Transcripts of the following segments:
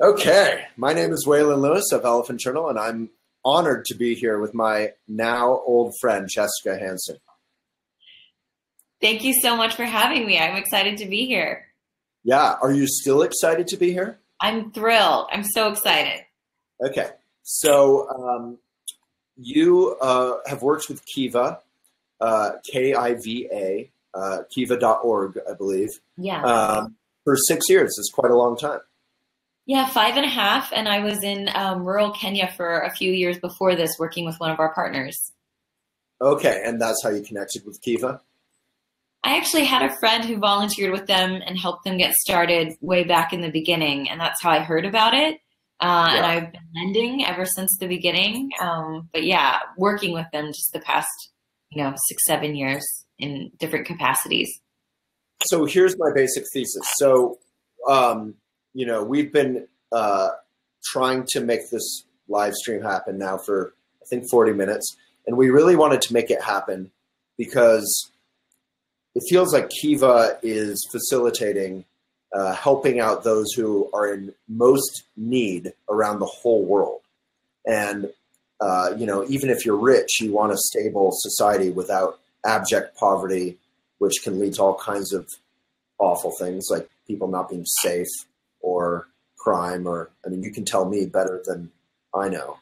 Okay, my name is Waylon Lewis of Elephant Journal, and I'm honored to be here with my now old friend, Jessica Hansen. Thank you so much for having me. I'm excited to be here. Yeah, are you still excited to be here? I'm thrilled. I'm so excited. Okay, so you have worked with Kiva, Kiva, Kiva.org, I believe, Yeah. for 6 years. It's quite a long time. Yeah, 5.5. And I was in rural Kenya for a few years before this, working with one of our partners. Okay, and that's how you connected with Kiva? I actually had a friend who volunteered with them and helped them get started way back in the beginning. And that's how I heard about it. And I've been lending ever since the beginning. But yeah, working with them just the past, 6, 7 years in different capacities. So here's my basic thesis. So, we've been trying to make this live stream happen now for, I think, 40 minutes. And we really wanted to make it happen because it feels like Kiva is facilitating, helping out those who are in most need around the whole world. And, even if you're rich, you want a stable society without abject poverty, which can lead to all kinds of awful things like people not being safe or crime, you can tell me better than I know.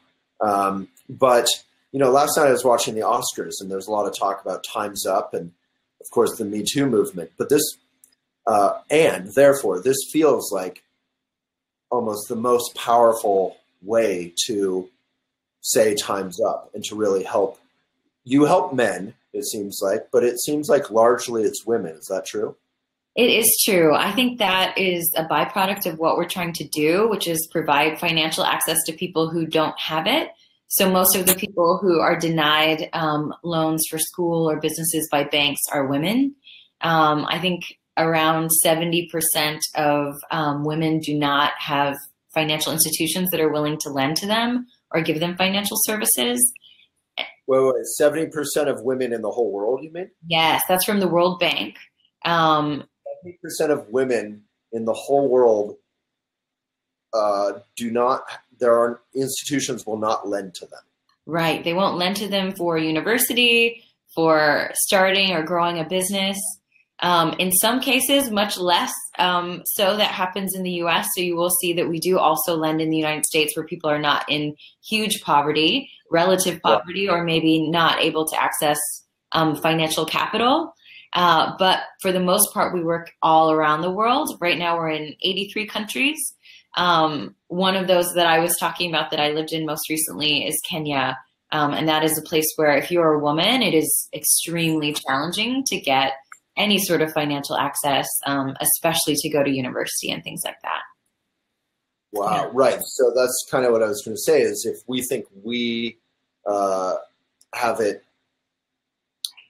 But last night I was watching the Oscars and there's a lot of talk about Time's Up and of course the Me Too movement, but therefore this feels like almost the most powerful way to say time's up and to really help men, it seems like, but it seems like largely it's women. Is that true? It is true. I think that is a byproduct of what we're trying to do, which is provide financial access to people who don't have it. So most of the people who are denied loans for school or businesses by banks are women. I think around 70% of women do not have financial institutions that are willing to lend to them or give them financial services. Wait, 70% of women in the whole world, you mean? Yes, that's from the World Bank. 70% of women in the whole world institutions will not lend to them. Right. They won't lend to them for university, for starting or growing a business. In some cases, much less so that happens in the US. So you will see that we do also lend in the United States where people are not in huge poverty, relative poverty, or maybe not able to access financial capital. But for the most part, we work all around the world. Right now, we're in 83 countries. One of those that I was talking about that I lived in most recently is Kenya. And that is a place where if you're a woman, it is extremely challenging to get any sort of financial access, especially to go to university and things like that. Wow, Yeah. right. So that's kind of what I was going to say is if we think we have it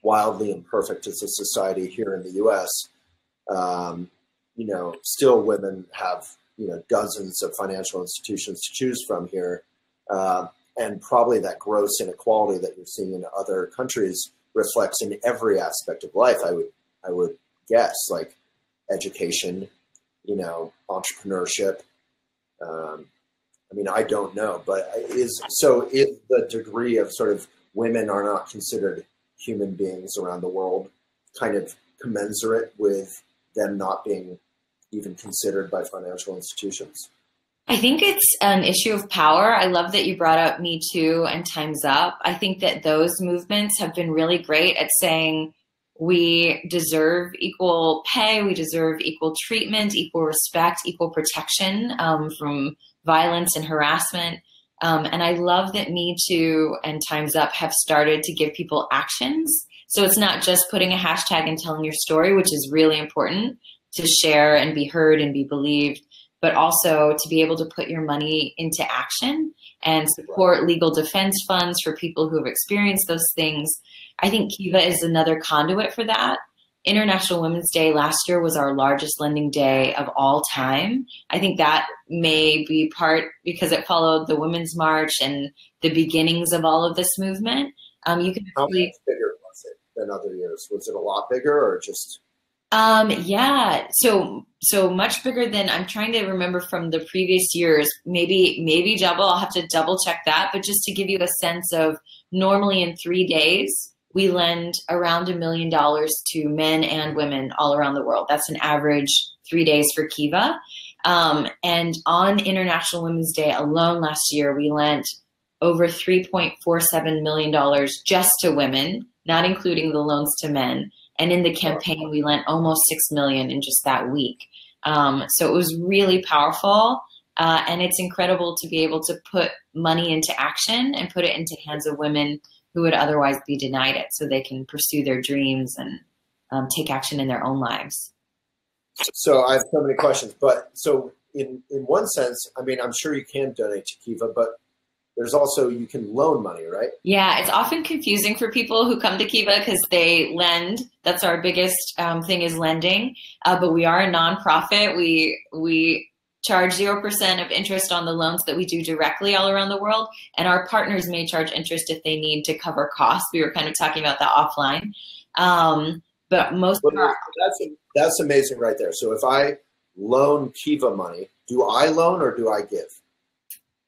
wildly imperfect as a society here in the U.S., still women have, dozens of financial institutions to choose from here. And probably that gross inequality that you're seeing in other countries reflects in every aspect of life, I would guess, like education, entrepreneurship. I don't know, but if the degree of sort of women are not considered human beings around the world kind of commensurate with them not being even considered by financial institutions? I think it's an issue of power. I love that you brought up Me Too and Time's Up. I think that those movements have been really great at saying we deserve equal pay, we deserve equal treatment, equal respect, equal protection from violence and harassment. And I love that Me Too and Time's Up have started to give people actions. So it's not just putting a hashtag and telling your story, which is really important to share and be heard and be believed, but also to be able to put your money into action and support legal defense funds for people who have experienced those things. I think Kiva is another conduit for that. International Women's Day last year was our largest lending day of all time. I think that may be part because it followed the Women's March and the beginnings of all of this movement. You can How much bigger was it than other years? Was it a lot bigger or just? Yeah. So much bigger than I'm trying to remember from the previous years, maybe double. I'll have to double check that. But just to give you a sense of normally in 3 days, we lend around $1 million to men and women all around the world. That's an average 3 days for Kiva. And on International Women's Day alone last year, we lent over $3.47 million just to women, not including the loans to men. And in the campaign, we lent almost 6 million in just that week. So it was really powerful. And it's incredible to be able to put money into action and put it into hands of women who would otherwise be denied it, so they can pursue their dreams and take action in their own lives. So I have so many questions, but so in one sense, I mean, I'm sure you can donate to Kiva, but there's also, you can loan money, right? Yeah, it's often confusing for people who come to Kiva because they lend. That's our biggest thing, is lending. But we are a nonprofit. We charge 0% of interest on the loans that we do directly all around the world. And our partners may charge interest if they need to cover costs. We were kind of talking about that offline. But most of our... That's amazing right there. So if I loan Kiva money, do I loan or do I give?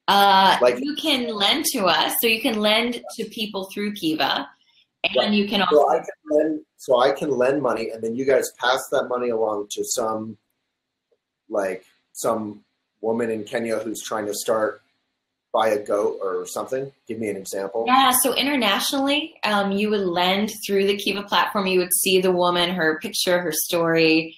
You can lend to us, so you can lend to people through Kiva, and you can also. So I can lend money, and then you guys pass that money along to some woman in Kenya who's trying to buy a goat or something. Give me an example. Yeah, so internationally, you would lend through the Kiva platform. You would see the woman, her picture, her story.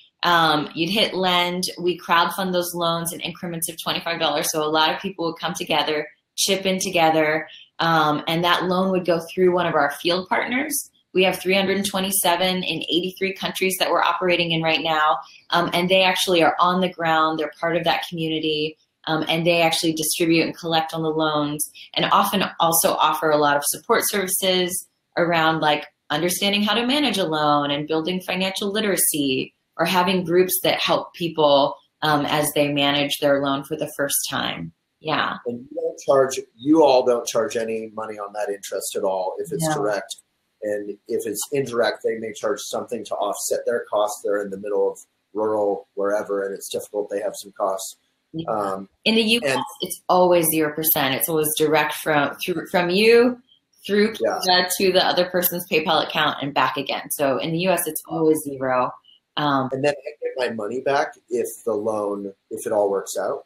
You'd hit lend. We crowdfund those loans in increments of $25. So a lot of people would come together, chip in together, and that loan would go through one of our field partners. We have 327 in 83 countries that we're operating in right now, and they actually are on the ground. They're part of that community, and they actually distribute and collect on the loans, and often also offer a lot of support services around like understanding how to manage a loan and building financial literacy, or having groups that help people as they manage their loan for the first time. Yeah. And you all don't charge any money on that interest at all if it's direct. And if it's indirect, they may charge something to offset their costs. They're in the middle of rural wherever, and it's difficult. They have some costs. Yeah. In the US, it's always 0%. It's always direct from you through Kiva to the other person's PayPal account and back again. So in the US, it's always 0. And then I get my money back if it all works out.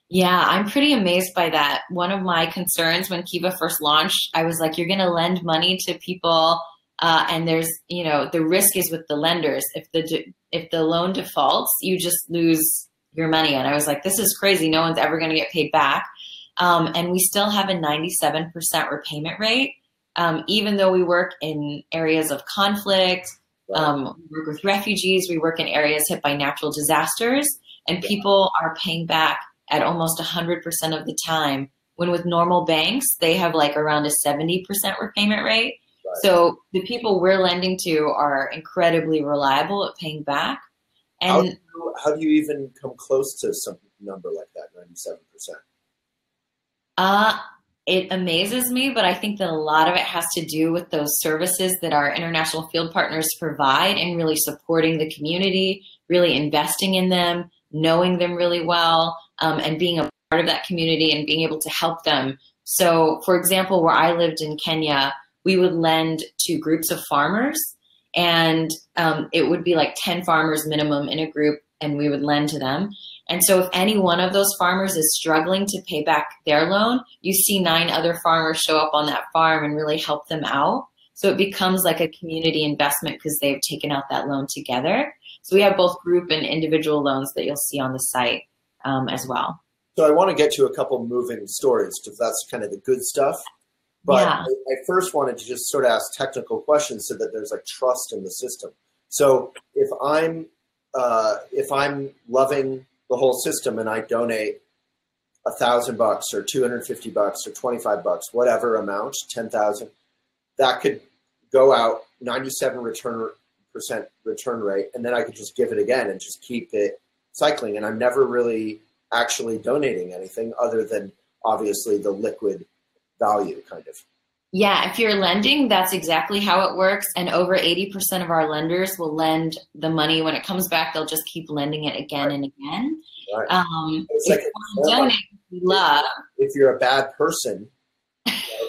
Yeah, I'm pretty amazed by that. One of my concerns when Kiva first launched, I was like, you're going to lend money to people, and there's, the risk is with the lenders. If the loan defaults, you just lose your money. And I was like, this is crazy. No one's ever going to get paid back. And we still have a 97% repayment rate, even though we work in areas of conflict. We work with refugees. We work in areas hit by natural disasters, and people are paying back at almost 100% of the time, when with normal banks, they have like around a 70% repayment rate. Right. So the people we're lending to are incredibly reliable at paying back. And how do you even come close to some number like that, 97%? It amazes me, but I think that a lot of it has to do with those services that our international field partners provide, and really supporting the community, really investing in them, knowing them really well, and being a part of that community and being able to help them. So, for example, where I lived in Kenya, we would lend to groups of farmers, and it would be like 10 farmers minimum in a group, and we would lend to them. And so if any one of those farmers is struggling to pay back their loan, you see 9 other farmers show up on that farm and really help them out. So it becomes like a community investment because they've taken out that loan together. So we have both group and individual loans that you'll see on the site as well. So I want to get to a couple moving stories, because that's kind of the good stuff. But I first wanted to just sort of ask technical questions so that there's like trust in the system. So if I'm loving the whole system and I donate $1,000 or $250 or $25, whatever amount, 10,000, that could go out 97% return rate, and then I could just give it again and just keep it cycling. And I'm never really actually donating anything other than obviously the liquid value, kind of. Yeah, if you're lending, that's exactly how it works. And over 80% of our lenders will lend the money. When it comes back, they'll just keep lending it again Right. and again. Right. It's If like you want to donate, we love. if you're a bad person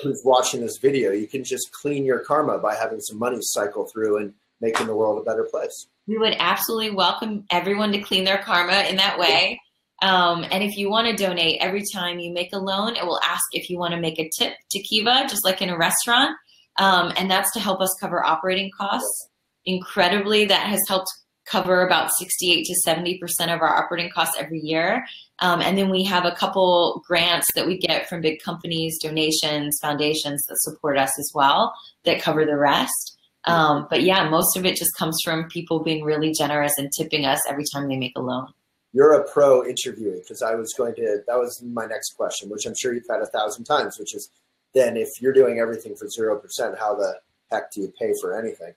who's watching this video, you can just clean your karma by having some money cycle through and making the world a better place. We would absolutely welcome everyone to clean their karma in that way. And if you want to donate, every time you make a loan, it will ask if you want to make a tip to Kiva, just like in a restaurant. And that's to help us cover operating costs. Incredibly, that has helped cover about 68 to 70% of our operating costs every year. And then we have a couple grants that we get from big companies, donations, foundations that support us as well, that cover the rest. But yeah, most of it just comes from people being really generous and tipping us every time they make a loan. You're a pro interviewing, because that was my next question, which I'm sure you've had 1,000 times, which is, then if you're doing everything for 0%, how the heck do you pay for anything?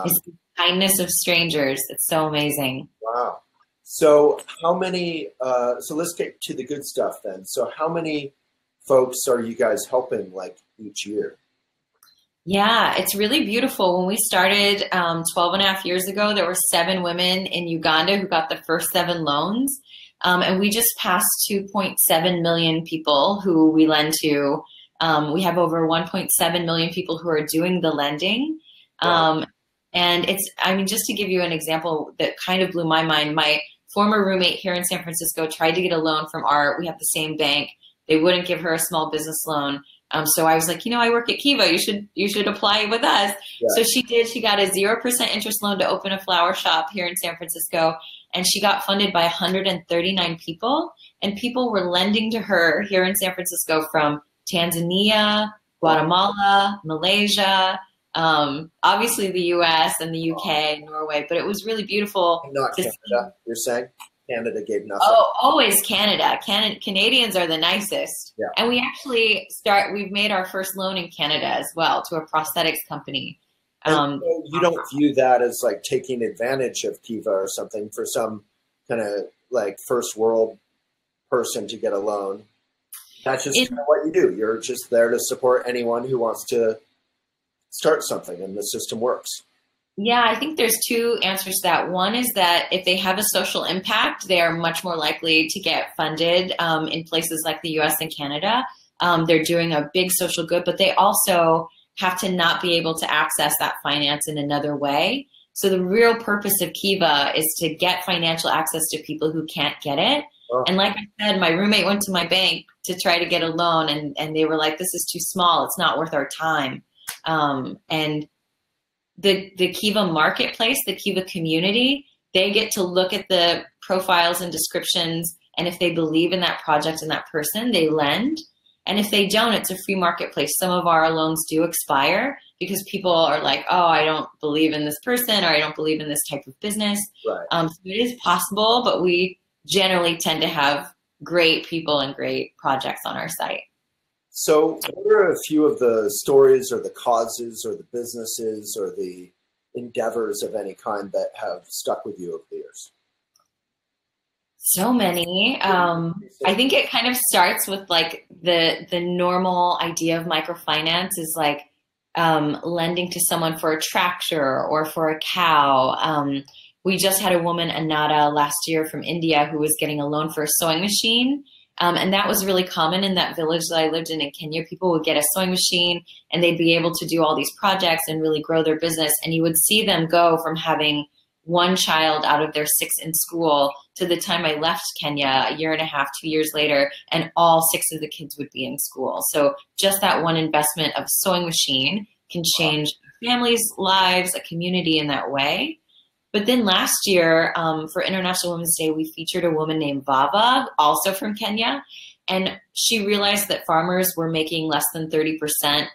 It's the kindness of strangers. It's so amazing. Wow. So how many, so let's get to the good stuff then. So how many folks are you guys helping like each year? Yeah, it's really beautiful. When we started 12 and a half years ago, there were 7 women in Uganda who got the first 7 loans. And we just passed 2.7 million people who we lend to. We have over 1.7 million people who are doing the lending. Wow. And it's, I mean, just to give you an example that kind of blew my mind, my former roommate here in San Francisco tried to get a loan from we have the same bank. They wouldn't give her a small business loan. So I was like, I work at Kiva. You should apply with us. Yeah. So she did. She got a 0% interest loan to open a flower shop here in San Francisco. And she got funded by 139 people. And people were lending to her here in San Francisco from Tanzania, Guatemala, Malaysia, obviously the US and the UK, Norway. But it was really beautiful. Not Canada, you're saying? Canada gave nothing. Oh, always Canada. Canadians are the nicest. Yeah. And we actually we've made our first loan in Canada as well to a prosthetics company. So you don't view that as like taking advantage of Kiva or something for some kind of like first world person to get a loan. That's just kind of what you do. You're just there to support anyone who wants to start something, and the system works. Yeah, I think there's 2 answers to that. One is that if they have a social impact, they are much more likely to get funded in places like the US and Canada. They're doing a big social good, but they also have to not be able to access that finance in another way. So the real purpose of Kiva is to get financial access to people who can't get it. Oh. And like I said, my roommate went to my bank to try to get a loan, and they were like, this is too small. It's not worth our time. And the Kiva marketplace, the Kiva community, they get to look at the profiles and descriptions. And if they believe in that project and that person, they lend. And if they don't, it's a free marketplace. Some of our loans do expire because people are like, oh, I don't believe in this person, or I don't believe in this type of business. Right. So it is possible, but we generally tend to have great people and great projects on our site. So what are a few of the stories or the causes or the businesses or the endeavors of any kind that have stuck with you over the years? So many. I think it kind of starts with like the normal idea of microfinance is like lending to someone for a tractor or for a cow. We just had a woman, Anada, last year from India who was getting a loan for a sewing machine. And that was really common in that village that I lived in Kenya. People would get a sewing machine and they'd be able to do all these projects and really grow their business. And you would see them go from having 1 child out of their 6 in school to the time I left Kenya a year and a half, 2 years later, and all 6 of the kids would be in school. So just that one investment of sewing machine can change families' lives, a community in that way. But then last year, for International Women's Day, we featured a woman named Vava, also from Kenya. And she realized that farmers were making less than 30%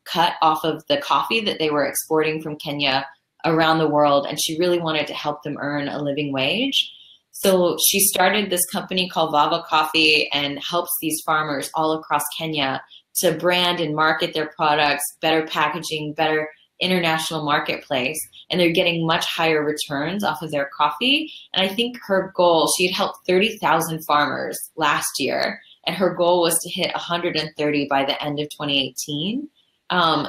cut off of the coffee that they were exporting from Kenya around the world. And she really wanted to help them earn a living wage. So she started this company called Vava Coffee and helps these farmers all across Kenya to brand and market their products, better packaging, better international marketplace, and they're getting much higher returns off of their coffee. And I think her goal, she had helped 30,000 farmers last year, and her goal was to hit 130 by the end of 2018.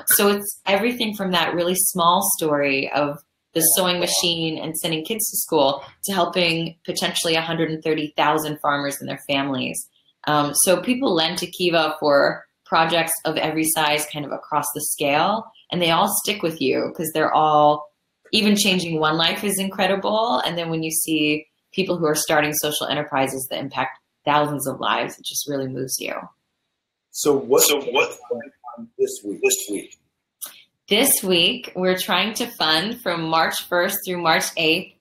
So it's everything from that really small story of the sewing machine and sending kids to school to helping potentially 130,000 farmers and their families. So people lend to Kiva for projects of every size kind of across the scale, and they all stick with you because they're all, even changing one life is incredible. And then when you see people who are starting social enterprises that impact thousands of lives, it just really moves you. So what this week? This week, we're trying to fund from March 1st through March 8th,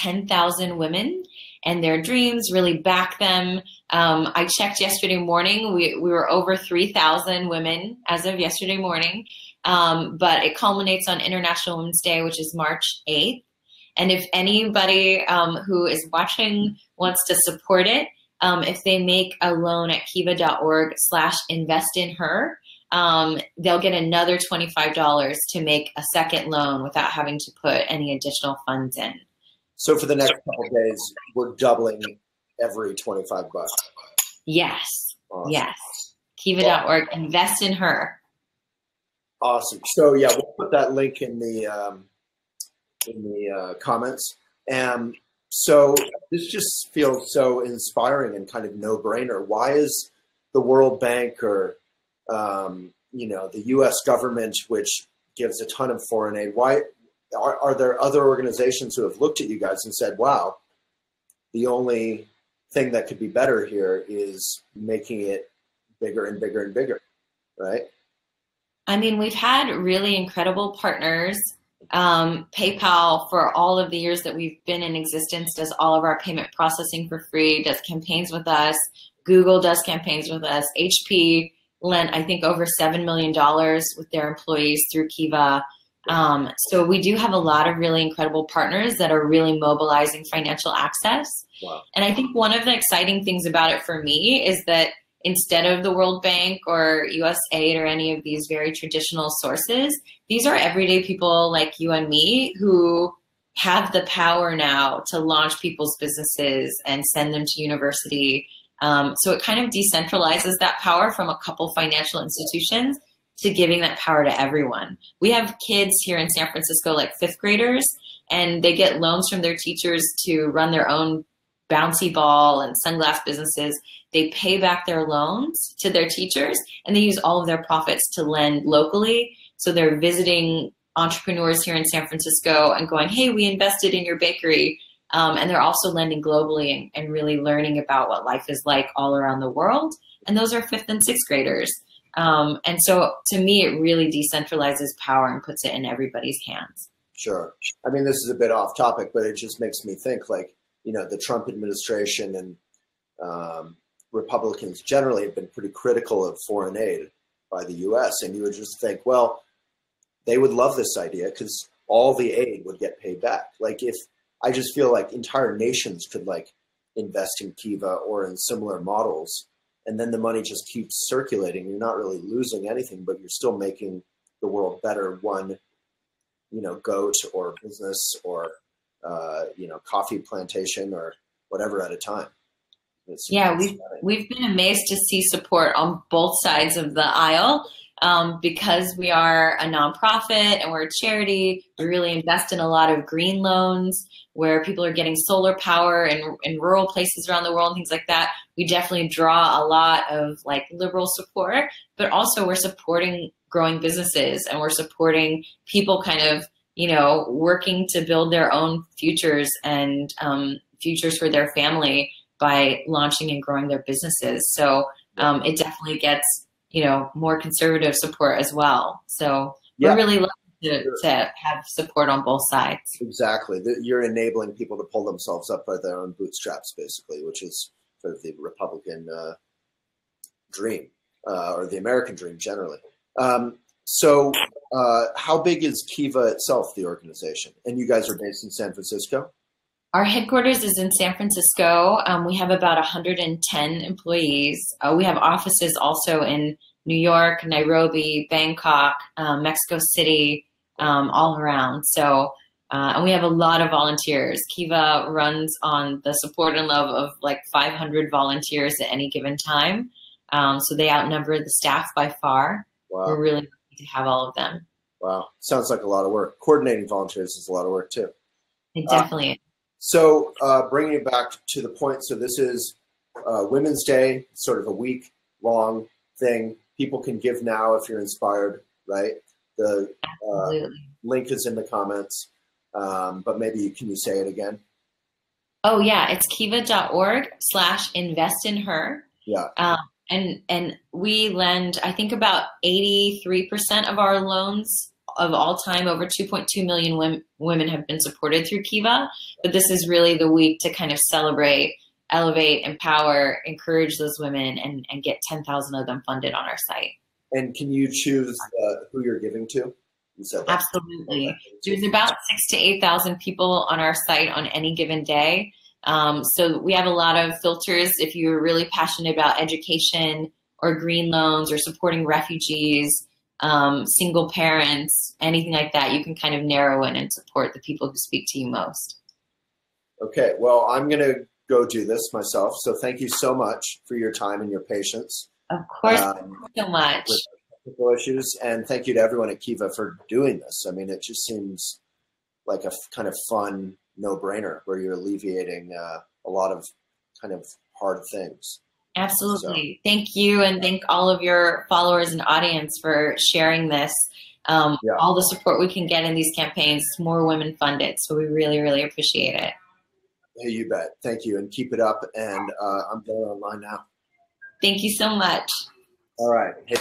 10,000 women and their dreams, really back them. I checked yesterday morning. We were over 3,000 women as of yesterday morning, but it culminates on International Women's Day, which is March 8th. And if anybody who is watching wants to support it, if they make a loan at kiva.org/investinher, they'll get another $25 to make a second loan without having to put any additional funds in. So for the next couple of days, we're doubling every $25. Yes. Awesome. Yes. Kiva.org, invest in her. Awesome. So yeah, we'll put that link in the comments. So this just feels so inspiring and kind of no-brainer. Why is the World Bank or the U.S. government, which gives a ton of foreign aid, why are there other organizations who have looked at you guys and said, wow, the only thing that could be better here is making it bigger and bigger and bigger, right? I mean, we've had really incredible partners. PayPal, for all of the years that we've been in existence, does all of our payment processing for free, does campaigns with us. Google does campaigns with us. HP lent, I think, over $7 million with their employees through Kiva. So we do have a lot of really incredible partners that are really mobilizing financial access. Wow. And I think one of the exciting things about it for me is that instead of the World Bank or USAID or any of these very traditional sources, these are everyday people like you and me who have the power now to launch people's businesses and send them to university. So it kind of decentralizes that power from a couple financial institutions to giving that power to everyone. We have kids here in San Francisco, like 5th graders, and they get loans from their teachers to run their own bouncy ball and sunglass businesses. They pay back their loans to their teachers, and they use all of their profits to lend locally. So they're visiting entrepreneurs here in San Francisco and going, hey, we invested in your bakery. And they're also lending globally and really learning about what life is like all around the world. And those are 5th and 6th graders. And so to me, it really decentralizes power and puts it in everybody's hands. Sure. I mean, this is a bit off topic, but it just makes me think, like, the Trump administration and Republicans generally have been pretty critical of foreign aid by the U.S. And you would just think, well, they would love this idea because all the aid would get paid back. Like, if I just feel like entire nations could like invest in Kiva or in similar models, and then the money just keeps circulating. You're not really losing anything, but you're still making the world better, one, goat or business or, coffee plantation or whatever at a time. Yeah, we've been amazed to see support on both sides of the aisle. Because we are a nonprofit and we're a charity, we really invest in a lot of green loans where people are getting solar power in rural places around the world and things like that. We definitely draw a lot of like liberal support, but also we're supporting growing businesses and we're supporting people kind of, working to build their own futures and futures for their family by launching and growing their businesses. So it definitely gets more conservative support as well. So we're really lucky to have support on both sides. Exactly. You're enabling people to pull themselves up by their own bootstraps, basically, which is sort of the Republican dream or the American dream generally. So how big is Kiva itself, the organization? And you guys are based in San Francisco? Our headquarters is in San Francisco. We have about 110 employees. We have offices also in New York, Nairobi, Bangkok, Mexico City, all around. So, and we have a lot of volunteers. Kiva runs on the support and love of like 500 volunteers at any given time. So they outnumber the staff by far. Wow. We're really lucky to have all of them. Wow. Sounds like a lot of work. Coordinating volunteers is a lot of work too. It definitely is. So bringing it back to the point, so this is Women's Day, sort of a week-long thing. People can give now if you're inspired, right? The link is in the comments, but maybe can you say it again? Oh yeah, it's kiva.org/investinher. Yeah. And we lend, I think about 83% of our loans of all time. Over 2.2 million women have been supported through Kiva. But this is really the week to kind of celebrate, elevate, empower, encourage those women, and get 10,000 of them funded on our site. And can you choose who you're giving to? You said that. Absolutely. There's about 6,000 to 8,000 people on our site on any given day. So we have a lot of filters. If you're really passionate about education or green loans or supporting refugees, single parents, anything like that, you can kind of narrow in and support the people who speak to you most. Okay, well, I'm going to go do this myself. So thank you so much for your time and your patience. Of course, thank you so much. With technical issues, and thank you to everyone at Kiva for doing this. I mean, it just seems like a kind of fun no-brainer where you're alleviating a lot of kind of hard things. Absolutely. So, thank you, and thank all of your followers and audience for sharing this. All the support we can get in these campaigns, more women funded. So we really, really appreciate it. Hey, you bet. Thank you, and keep it up. And I'm going online now. Thank you so much. All right. Hey,